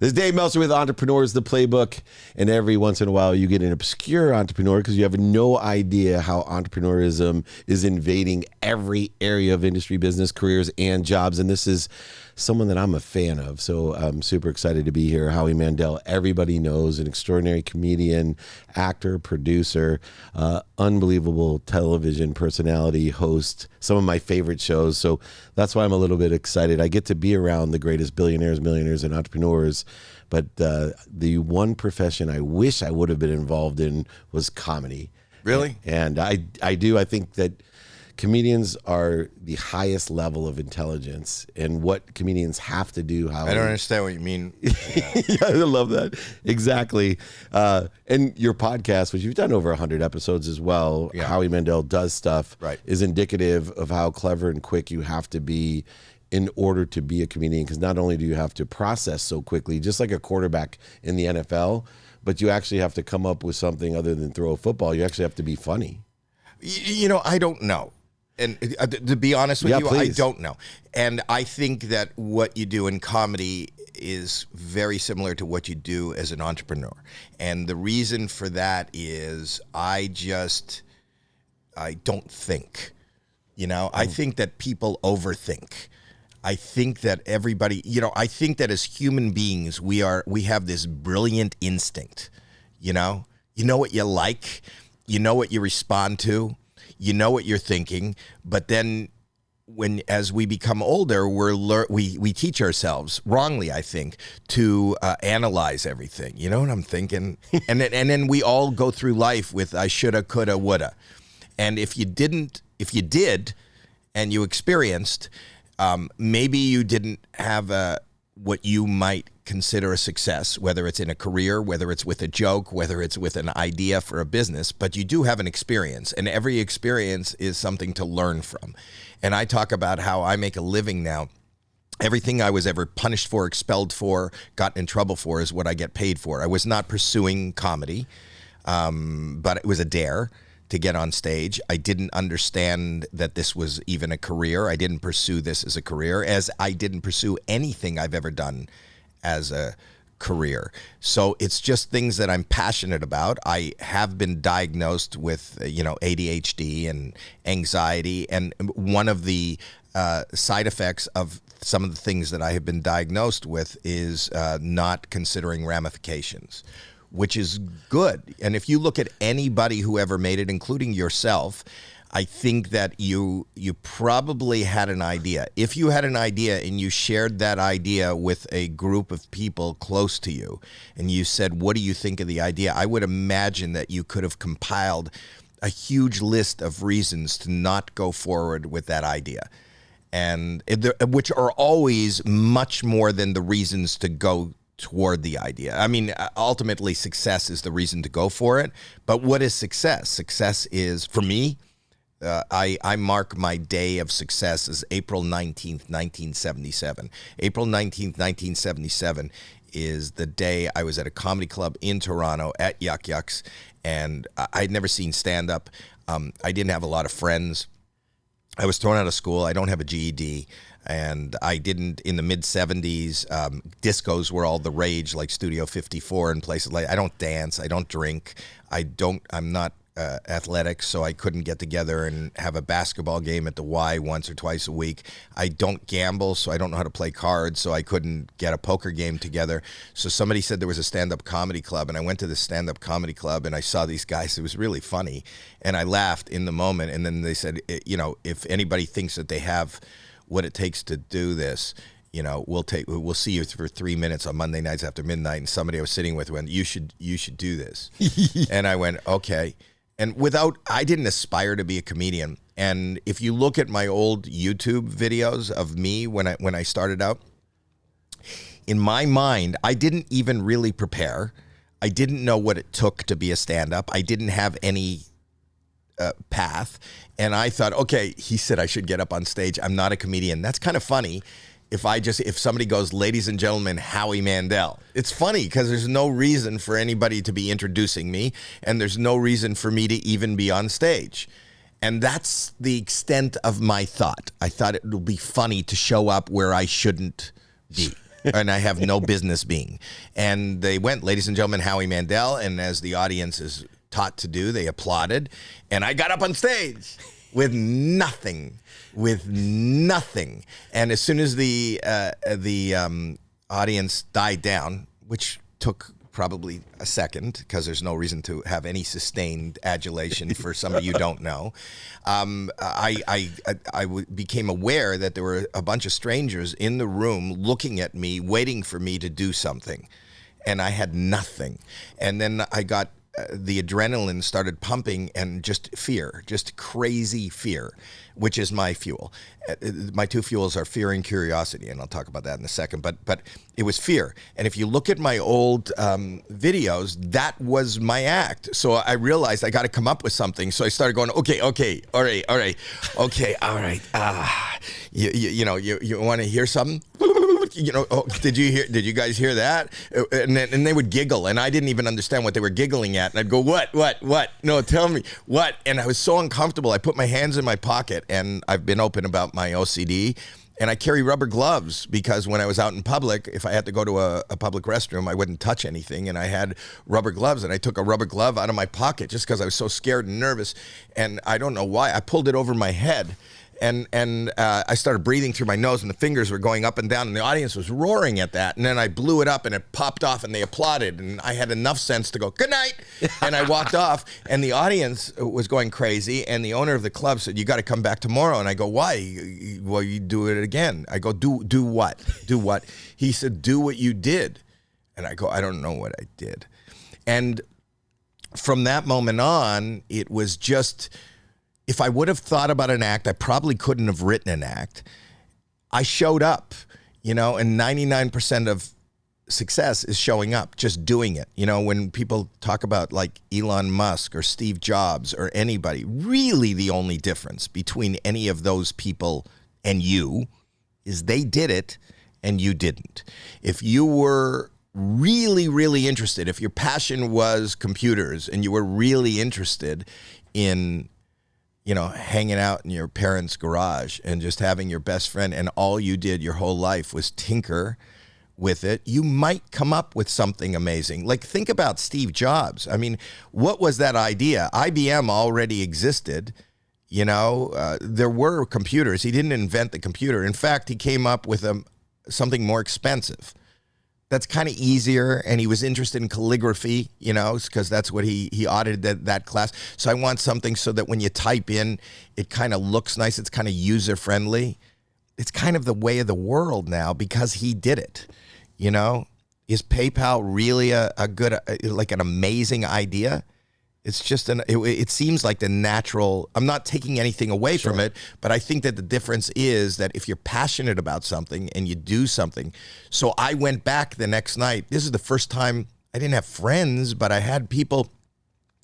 This is Dave Meltzer with Entrepreneurs, the Playbook. And every once in a while, you get an obscure entrepreneur because you have no idea how entrepreneurism is invading every area of industry, business, careers, and jobs. And this is someone that I'm a fan of. So I'm super excited to be here. Howie Mandel, everybody knows, an extraordinary comedian, actor, producer, unbelievable television personality, host, some of my favorite shows. So that's why I'm a little bit excited. I get to be around the greatest billionaires, millionaires, and entrepreneurs. But the one profession I wish I would have been involved in was comedy. Really? And I do. I think that comedians are the highest level of intelligence, and what comedians have to do. How I don't understand what you mean. Yeah, I love that. Exactly. And your podcast, which you've done over 100 episodes as well, Yeah. Howie Mandel Does Stuff, Right. is indicative of how clever and quick you have to be in order to be a comedian, because not only do you have to process so quickly, just like a quarterback in the NFL, but you actually have to come up with something other than throw a football. You actually have to be funny. You know, I don't know. And to be honest with you, please. I don't know. And I think that what you do in comedy is very similar to what you do as an entrepreneur. And the reason for that is I don't think. You know, I think that people overthink. I think that everybody, I think that as human beings, we have this brilliant instinct, you know what you like, you know what you respond to, you know what you're thinking, but then as we become older, we teach ourselves wrongly, I think, to analyze everything. You know what I'm thinking? and then we all go through life with I shoulda, coulda, woulda. And if you did, and you experienced, maybe you didn't have what you might consider a success, whether it's in a career, whether it's with a joke, whether it's with an idea for a business, but you do have an experience, and every experience is something to learn from. And I talk about how I make a living now. Everything I was ever punished for, expelled for, gotten in trouble for is what I get paid for. I was not pursuing comedy, but it was a dare to get on stage. I didn't understand that this was even a career. I didn't pursue this as a career, as I didn't pursue anything I've ever done as a career. So it's just things that I'm passionate about. I have been diagnosed with, ADHD and anxiety. And one of the side effects of some of the things that I have been diagnosed with is not considering ramifications, which is good. And if you look at anybody who ever made it, including yourself, I think that you probably had an idea. If you had an idea and you shared that idea with a group of people close to you, and you said, what do you think of the idea? I would imagine that you could have compiled a huge list of reasons to not go forward with that idea, and which are always much more than the reasons to go toward the idea. I mean, ultimately, success is the reason to go for it. But what is success? Success is, for me, I mark my day of success as April 19th, 1977. April 19th, 1977 is the day I was at a comedy club in Toronto at Yuck Yucks, and I'd never seen stand-up. I didn't have a lot of friends. I was thrown out of school. I don't have a GED. And I didn't, in the mid-'70s, discos were all the rage, like Studio 54 and places like. I don't dance. I don't drink. I'm not athletic, so I couldn't get together and have a basketball game at the Y once or twice a week. I don't gamble, so I don't know how to play cards, so I couldn't get a poker game together. So somebody said there was a stand-up comedy club, and I went to the stand-up comedy club, and I saw these guys. It was really funny, and I laughed in the moment. And then they said, if anybody thinks that they have what it takes to do this, we'll see you for 3 minutes on Monday nights after midnight. And somebody I was sitting with went, you should do this. And I went, okay. And I didn't aspire to be a comedian. And if you look at my old YouTube videos of me when I started out, in my mind, I didn't even really prepare. I didn't know what it took to be a stand-up. I didn't have any path. And I thought, okay, he said I should get up on stage. I'm not a comedian. That's kind of funny. If somebody goes, ladies and gentlemen, Howie Mandel, it's funny because there's no reason for anybody to be introducing me, and there's no reason for me to even be on stage. And that's the extent of my thought. I thought it would be funny to show up where I shouldn't be. and I have no business being. And they went, ladies and gentlemen, Howie Mandel, and as the audience is taught to do, they applauded, and I got up on stage with nothing. And as soon as the audience died down, which took probably a second, because there's no reason to have any sustained adulation for somebody you don't know, I became aware that there were a bunch of strangers in the room looking at me, waiting for me to do something, and I had nothing. And then I got the adrenaline started pumping, and just fear, just crazy fear, which is my fuel. My two fuels are fear and curiosity, and I'll talk about that in a second. But it was fear. And if you look at my old videos, that was my act. So I realized I got to come up with something. So I started going, okay, all right. You want to hear something? Did you guys hear that? And they would giggle, and I didn't even understand what they were giggling at. And I'd go, what? No, tell me what. And I was so uncomfortable. I put my hands in my pocket, and I've been open about my OCD. And I carry rubber gloves because when I was out in public, if I had to go to a public restroom, I wouldn't touch anything. And I had rubber gloves, and I took a rubber glove out of my pocket just because I was so scared and nervous. And I don't know why. I pulled it over my head. And I started breathing through my nose, and the fingers were going up and down, and the audience was roaring at that. And then I blew it up, and it popped off, and they applauded. And I had enough sense to go, good night. And I walked off, and the audience was going crazy. And the owner of the club said, you got to come back tomorrow. And I go, why? Well, you do it again. I go, do what? Do what? He said, do what you did. And I go, I don't know what I did. And from that moment on, it was just... If I would have thought about an act, I probably couldn't have written an act. I showed up, and 99% of success is showing up, just doing it. When people talk about like Elon Musk or Steve Jobs or anybody, really the only difference between any of those people and you is they did it and you didn't. If you were really, really interested, if your passion was computers and you were really interested in hanging out in your parents' garage and just having your best friend, and all you did your whole life was tinker with it, you might come up with something amazing. Like, think about Steve Jobs. I mean, what was that idea? IBM already existed. There were computers. He didn't invent the computer. In fact, he came up with something more expensive. That's kind of easier, and he was interested in calligraphy, because that's what he audited that class. So I want something so that when you type in, it kind of looks nice. It's kind of user-friendly. It's kind of the way of the world now because he did it, Is PayPal really a good, like an amazing idea? It's just it seems like the natural. I'm not taking anything away from it, but I think that the difference is that if you're passionate about something and you do something. So I went back the next night. This is the first time I didn't have friends, but I had people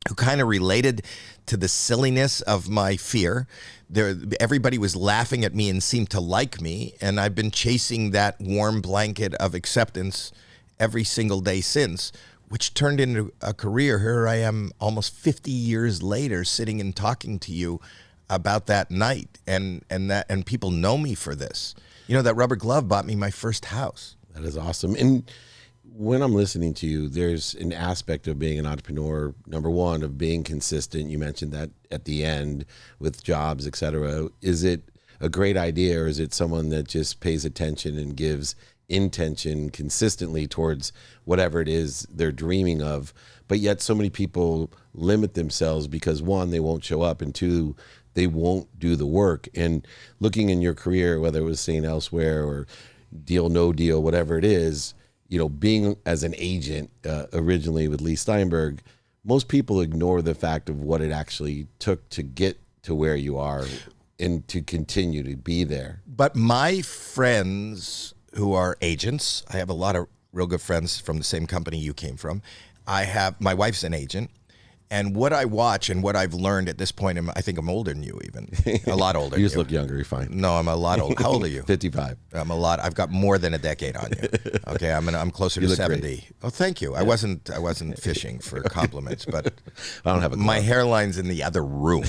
who kind of related to the silliness of my fear. Everybody was laughing at me and seemed to like me, and I've been chasing that warm blanket of acceptance every single day since, which turned into a career. Here I am almost 50 years later sitting and talking to you about that night. And people know me for this. That rubber glove bought me my first house. That is awesome. And when I'm listening to you, there's an aspect of being an entrepreneur, number one, of being consistent. You mentioned that at the end with jobs, et cetera. Is it a great idea, or is it someone that just pays attention and gives intention consistently towards whatever it is they're dreaming of, but yet so many people limit themselves because, one, they won't show up, and two, they won't do the work? And looking in your career, whether it was St. Elsewhere or Deal No Deal, whatever it is, being as an agent originally with Leigh Steinberg, most people ignore the fact of what it actually took to get to where you are and to continue to be there. But my friends who are agents, I have a lot of real good friends from the same company you came from. My wife's an agent, and what I watch and what I've learned at this point, I think I'm older than you, even a lot older. You just look younger. You're fine. No, I'm a lot older. How old are you? 55. I've got more than a decade on you. Okay, I'm closer to 70. Great. Oh, thank you. Yeah. I wasn't fishing for compliments, but I don't have my hairline's in the other room.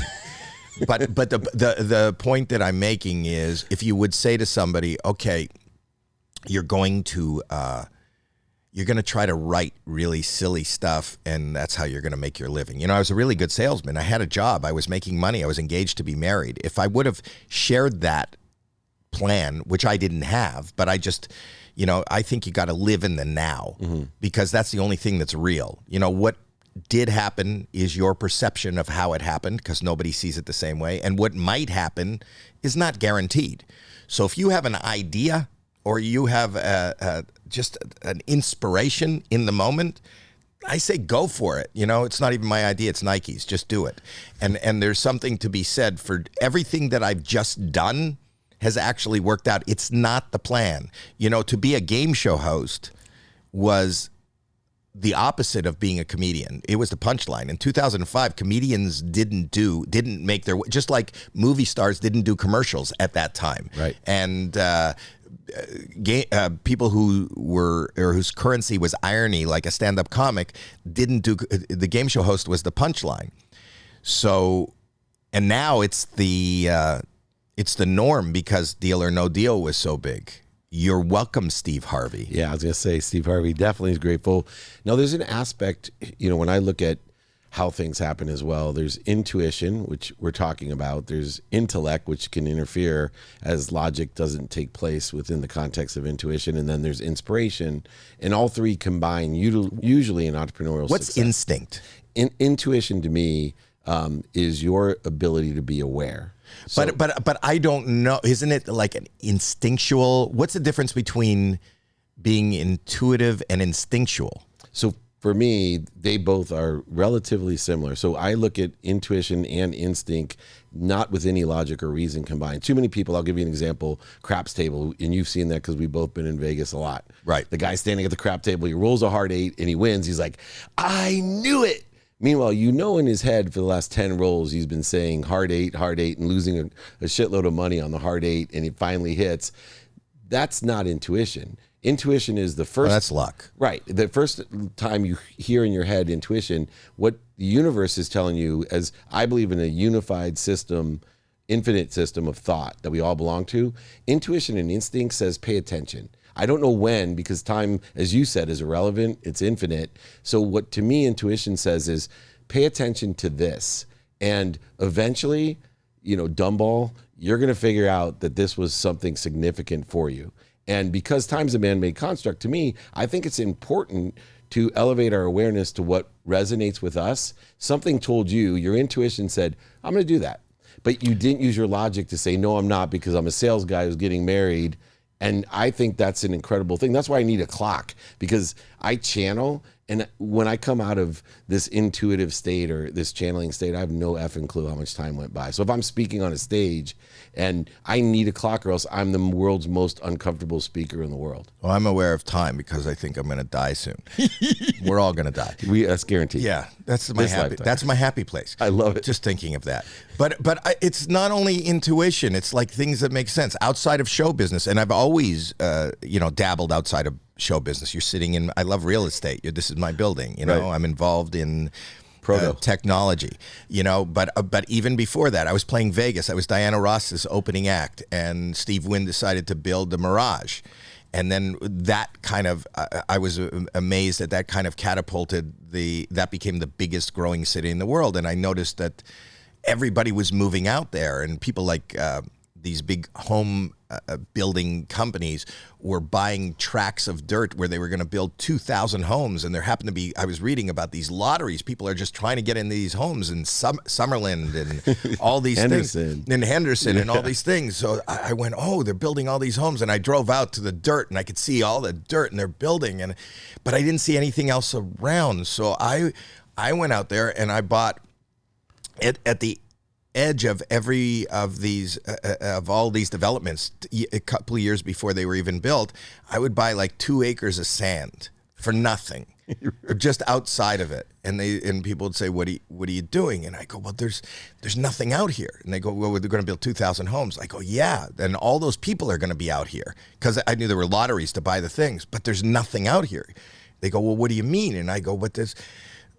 But the point that I'm making is, if you would say to somebody, okay, you're going to try to write really silly stuff, and that's how you're going to make your living. I was a really good salesman. I had a job. I was making money. I was engaged to be married. If I would have shared that plan, which I didn't have, but I just, I think you got to live in the now, because that's the only thing that's real. What did happen is your perception of how it happened, because nobody sees it the same way. And what might happen is not guaranteed. So if you have an idea, or you have just an inspiration in the moment, I say go for it. It's not even my idea, it's Nike's. Just do it. And there's something to be said for everything that I've just done has actually worked out. It's not the plan. To be a game show host was the opposite of being a comedian. It was the punchline. In 2005, comedians didn't make their, just like movie stars didn't do commercials at that time. Right. And people whose currency was irony, like a stand-up comic, didn't do, the game show host was the punchline. So, and now it's the norm, because Deal or No Deal was so big. You're welcome, Steve Harvey. Yeah, I was going to say Steve Harvey definitely is grateful. Now, there's an aspect, when I look at how things happen as well, there's intuition, which we're talking about. There's intellect, which can interfere as logic doesn't take place within the context of intuition. And then there's inspiration. And all three combine usually in entrepreneurial What's success. instinct? Intuition to me is your ability to be aware. So, but I don't know. Isn't it like an instinctual? What's the difference between being intuitive and instinctual? So for me, they both are relatively similar. So I look at intuition and instinct not with any logic or reason combined. Too many people, I'll give you an example, craps table, and you've seen that because we've both been in Vegas a lot. Right. The guy standing at the crap table, he rolls a hard 8 and he wins. He's like, I knew it. Meanwhile, in his head for the last 10 rolls, he's been saying hard 8, and losing a shitload of money on the hard 8, and it finally hits. That's not intuition. Intuition is the first. Well, that's luck. Right. The first time you hear in your head intuition, what the universe is telling you, as I believe in a unified system, infinite system of thought that we all belong to, intuition and instinct says pay attention. I don't know when, because time, as you said, is irrelevant. It's infinite. So what to me intuition says is pay attention to this. And eventually, dumbball, you're going to figure out that this was something significant for you. And because time's a man-made construct, to me, I think it's important to elevate our awareness to what resonates with us. Something told you, your intuition said, I'm going to do that. But you didn't use your logic to say, no, I'm not, because I'm a sales guy who's getting married. And I think that's an incredible thing. That's why I need a clock, because I channel, and when I come out of this intuitive state or this channeling state, I have no effing clue how much time went by. So if I'm speaking on a stage and I need a clock, or else I'm the world's most uncomfortable speaker in the world. Well, I'm aware of time because I think I'm going to die soon. We're all going to die. That's guaranteed. Yeah, that's my happy place. I love it. Just thinking of that. But it's not only intuition. It's like things that make sense outside of show business. And I've always, dabbled outside of show business. You're sitting in, I love real estate. This is my building. Right. I'm involved in technology, but even before that, I was playing Vegas. I was Diana Ross's opening act, and Steve Wynn decided to build the Mirage. And then that kind of, I was amazed that kind of catapulted that became the biggest growing city in the world. And I noticed that everybody was moving out there, and people like these big home building companies were buying tracts of dirt where they were going to build 2,000 homes. And there happened to be, I was reading about these lotteries. People are just trying to get into these homes in Summerlin and all these things. In Henderson and all these things. So I went, oh, they're building all these homes. And I drove out to the dirt and I could see all the dirt and they're building. But I didn't see anything else around. So I went out there and I bought it at the edge of every of these of all these developments. A couple of years before they were even built, I would buy like 2 acres of sand for nothing, just outside of it. And people would say, what are you doing? And I go, well, there's nothing out here. And they go, well, they're going to build 2,000 homes. I go, yeah, and all those people are going to be out here, because I knew there were lotteries to buy the things, but there's nothing out here. They go, well, what do you mean? And I go, but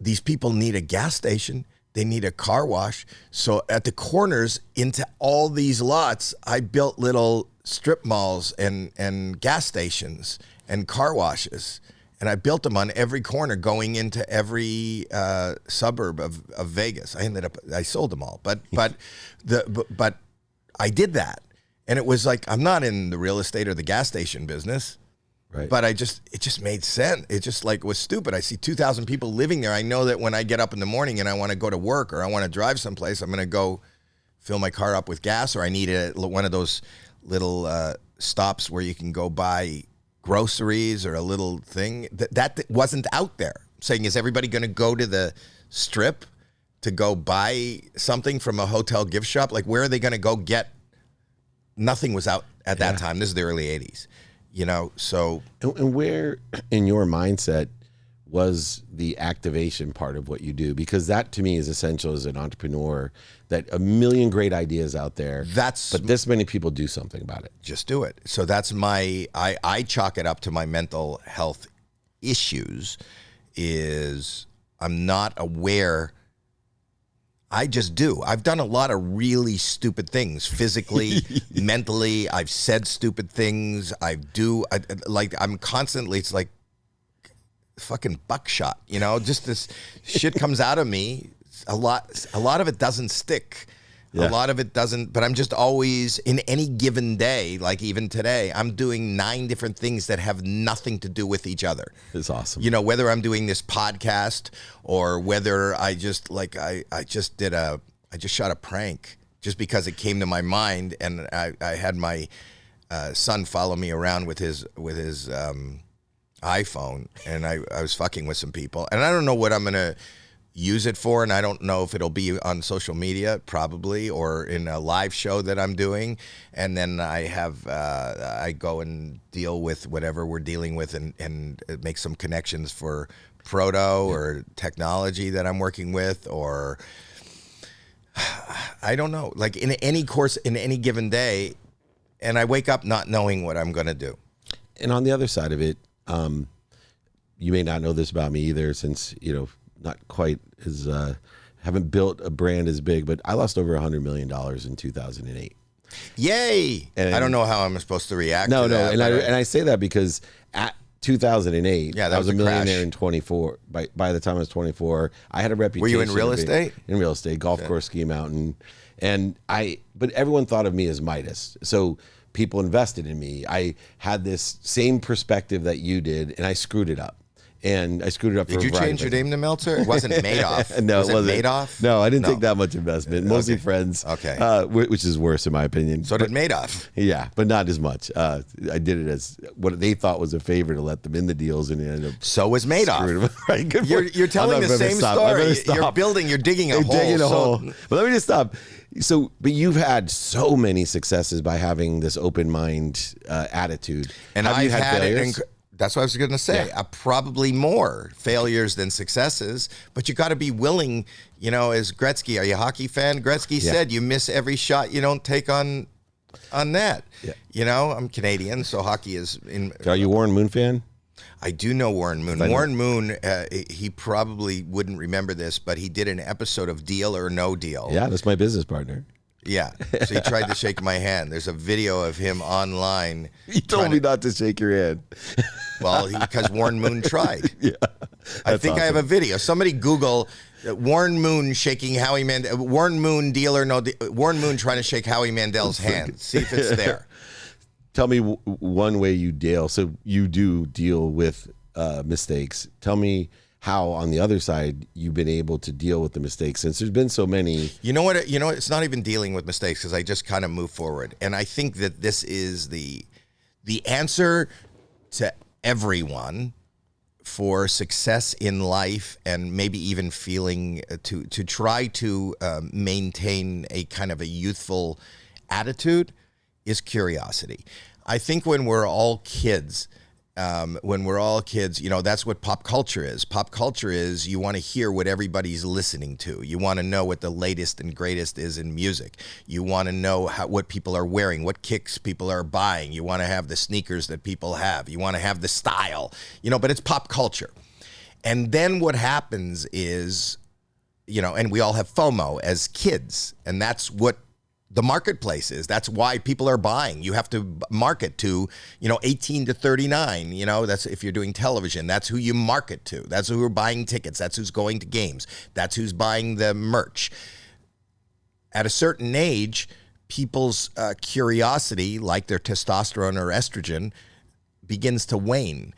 these people need a gas station. They need a car wash. So at the corners into all these lots, I built little strip malls and gas stations and car washes. And I built them on every corner going into every suburb of Vegas. I sold them all, but I did that. And it was like, I'm not in the real estate or the gas station business. Right. But it just made sense. It just like was stupid. I see 2,000 people living there. I know that when I get up in the morning and I want to go to work or I want to drive someplace, I'm going to go fill my car up with gas, or I need one of those little stops where you can go buy groceries or a little thing. That wasn't out there. I'm saying, is everybody going to go to the strip to go buy something from a hotel gift shop? Like, where are they going to go get? Nothing was out at that time. This is the early 80s. So. And where in your mindset was the activation part of what you do? Because that to me is essential as an entrepreneur, that a million great ideas out there, but this many people do something about it. Just do it. So that's I chalk it up to my mental health issues is I'm not aware. I just do. I've done a lot of really stupid things physically, mentally. I've said stupid things. I'm constantly, it's like fucking buckshot, just this shit comes out of me. A lot of it doesn't stick. Yeah. A lot of it doesn't, but I'm just always, in any given day, like even today, I'm doing 9 different things that have nothing to do with each other. It's awesome. Whether I'm doing this podcast or whether I just shot a prank just because it came to my mind, and I had my son follow me around with his iPhone, and I was fucking with some people, and I don't know what I'm going to use it for, and I don't know if it'll be on social media probably or in a live show that I'm doing, and then I go and deal with whatever we're dealing with and make some connections for proto or technology that I'm working with, or I don't know, like in any course in any given day, and I wake up not knowing what I'm going to do. And on the other side of it, you may not know this about me either, since not quite as haven't built a brand as big, but I lost over $100 million in 2008. Yay! And I don't know how I'm supposed to react to that. And I say that because at 2008, that I was a millionaire crash. in 24. By the time I was 24, I had a reputation. Were you in real estate? In real estate, golf course, ski mountain, but everyone thought of me as Midas. So people invested in me. I had this same perspective that you did, and I screwed it up. And I screwed it up. Did you change your name to Meltzer? It wasn't Madoff. No, it wasn't. Madoff? No, I didn't take that much investment. Mostly friends. Okay. Which is worse in my opinion. So did Madoff. Yeah, but not as much. I did it as what they thought was a favor to let them in the deals, and it ended up. So was Madoff. Right, good you're telling the same story. You're digging a hole. But let me just stop. So, but you've had so many successes by having this open mind attitude. And I've had failures? That's what I was going to say. Yeah. Probably more failures than successes, but you got to be willing, as Gretzky, are you a hockey fan? Gretzky said, you miss every shot you don't take on net. Yeah. I'm Canadian, so hockey is in. Are you a Warren Moon fan? I do know Warren Moon. Warren Moon, he probably wouldn't remember this, but he did an episode of Deal or No Deal. Yeah, that's my business partner. Yeah, so he tried to shake my hand. There's a video of him online. He told me not to shake your hand. Well, because Warren Moon tried. Yeah, I think awesome. I have a video. Somebody Google Warren Moon shaking Howie Mandel. Warren Moon Deal or No Deal. Warren Moon trying to shake Howie Mandel's hand. See if it's there. Tell me one way you deal. So you do deal with mistakes. Tell me how on the other side you've been able to deal with the mistakes, since there's been so many. You know what? It's not even dealing with mistakes, because I just kind of move forward. And I think that this is the answer to everyone for success in life, and maybe even feeling to try to maintain a kind of a youthful attitude, is curiosity. I think when we're all kids, that's what pop culture is. Pop culture is you want to hear what everybody's listening to. You want to know what the latest and greatest is in music. You want to know what people are wearing, what kicks people are buying. You want to have the sneakers that people have. You want to have the style, but it's pop culture. And then what happens is, and we all have FOMO as kids, and that's what the marketplace is. That's why people are buying. You have to market to, 18 to 39. That's if you're doing television. That's who you market to. That's who are buying tickets. That's who's going to games. That's who's buying the merch. At a certain age, people's curiosity, like their testosterone or estrogen, begins to wane.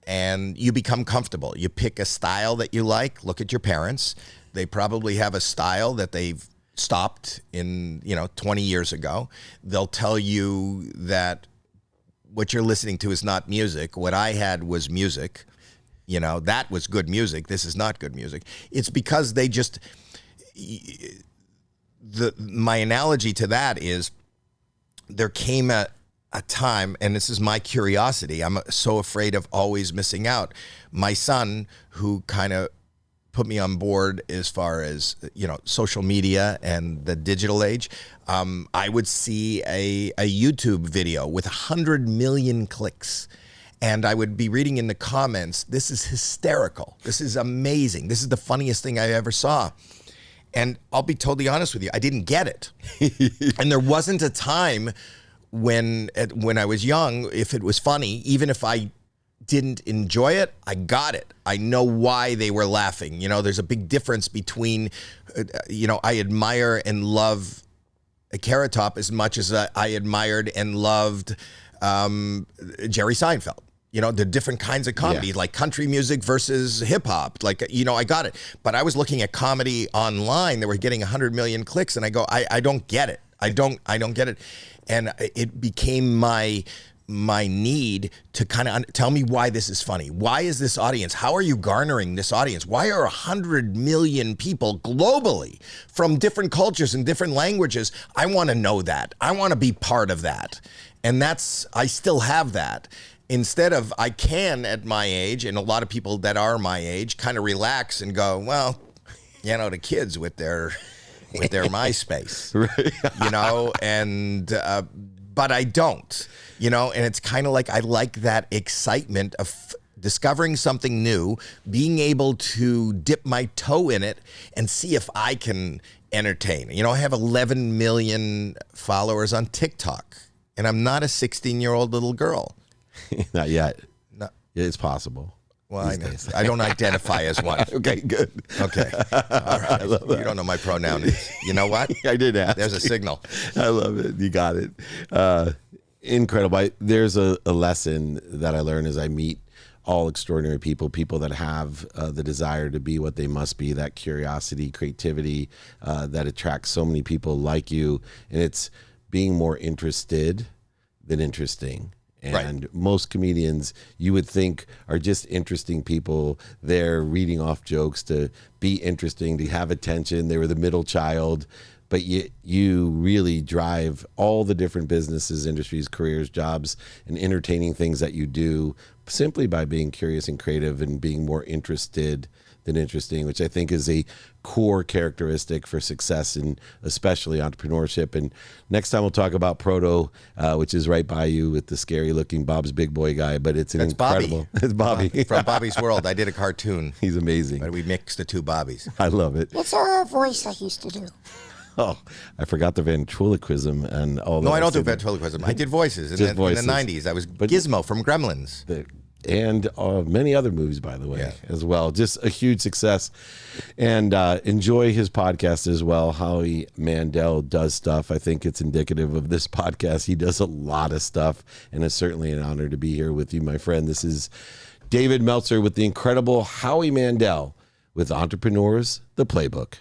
And you become comfortable. You pick a style that you like. Look at your parents. They probably have a style that they've stopped in 20 years ago. They'll tell you that what you're listening to is not music. What I had was music. That was good music. This is not good music. It's because they just my analogy to that is there came a time, and this is my curiosity. I'm so afraid of always missing out. My son, who kind of put me on board as far as social media and the digital age, I would see a YouTube video with 100 million clicks, and I would be reading in the comments, "This is hysterical. This is amazing. This is the funniest thing I ever saw." And I'll be totally honest with you, I didn't get it. And there wasn't a time when I was young, if it was funny, even if I didn't enjoy it, I got it. I know why they were laughing. There's a big difference between, I admire and love a Carrot Top as much as I admired and loved Jerry Seinfeld. The different kinds of comedy, like country music versus hip hop. I got it. But I was looking at comedy online that were getting 100 million clicks, and I go, I don't get it. I don't get it. And it became my need to kind of tell me why this is funny. Why is this audience? How are you garnering this audience? Why are 100 million people globally from different cultures and different languages? I want to know that. I want to be part of that. And I still have that. Instead of, I can at my age, and a lot of people that are my age kind of relax and go, well, the kids with their MySpace, right. But I don't, and it's kind of like, I like that excitement of discovering something new, being able to dip my toe in it and see if I can entertain. I have 11 million followers on TikTok, and I'm not a 16-year-old little girl. Not yet. No. It's possible. Well, I don't identify as one. Okay, good. Okay. All right. I love that. You don't know my pronoun is. You know what? I did ask. There's a signal. I love it. You got it. Incredible. There's a lesson that I learn as I meet all extraordinary people that have the desire to be what they must be, that curiosity, creativity that attracts so many people like you. And it's being more interested than interesting. And right. Most comedians you would think are just interesting people. They're reading off jokes to be interesting, to have attention. They were the middle child. But you really drive all the different businesses, industries, careers, jobs, and entertaining things that you do simply by being curious and creative and being more interested than interesting, which I think is a core characteristic for success and especially entrepreneurship. And next time we'll talk about Proto, which is right by you with the scary looking Bob's Big Boy guy, but it's That's incredible. Bobby. It's Bobby. From Bobby's World. I did a cartoon. He's amazing. But we mixed the two Bobbies. I love it. It's a voice I used to do. Oh, I forgot the ventriloquism and all that. No, I don't do ventriloquism. I did voices in the 90s. I was Gizmo from Gremlins. And many other movies, by the way, as well. Just a huge success. And enjoy his podcast as well. Howie Mandel Does Stuff. I think it's indicative of this podcast. He does a lot of stuff, and it's certainly an honor to be here with you, my friend. This is David Meltzer with the incredible Howie Mandel with Entrepreneurs, the Playbook.